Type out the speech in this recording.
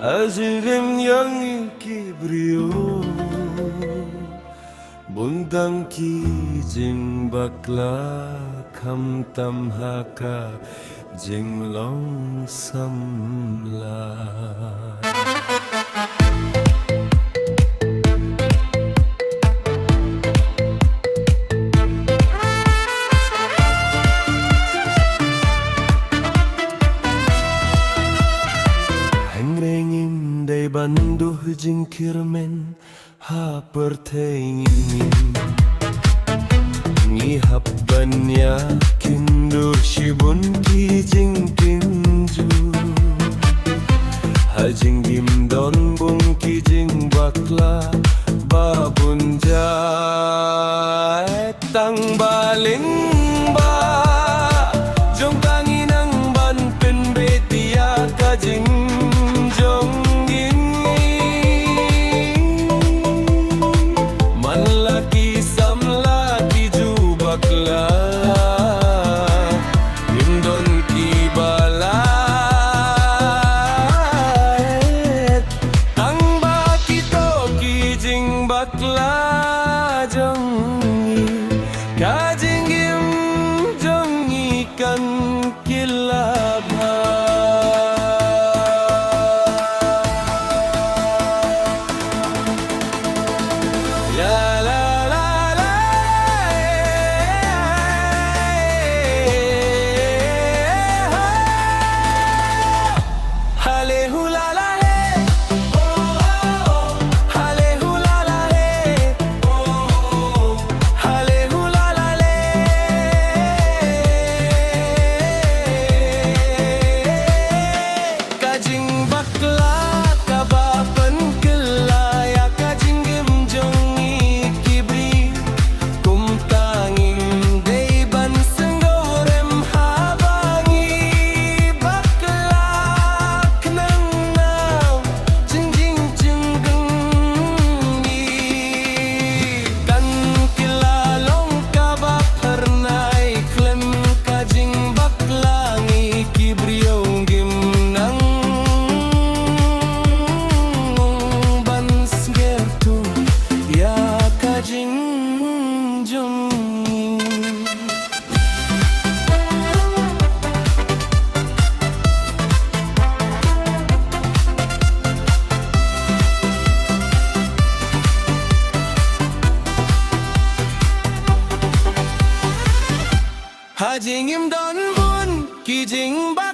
Azirim yang kibrio Bundang kijing bakla Kam tam haka jing long samla Banduh jingkirmen ha pertengin ngihap banya kindur shibun ki jingkinju hajing gimdon bung ki jing bakla babun jai tang baling ba jong tanginang ban pen betia kajing jong bakla jongi kajingim jongi kan kilabha la la la la hale hula la Hajing im don bun kijing ba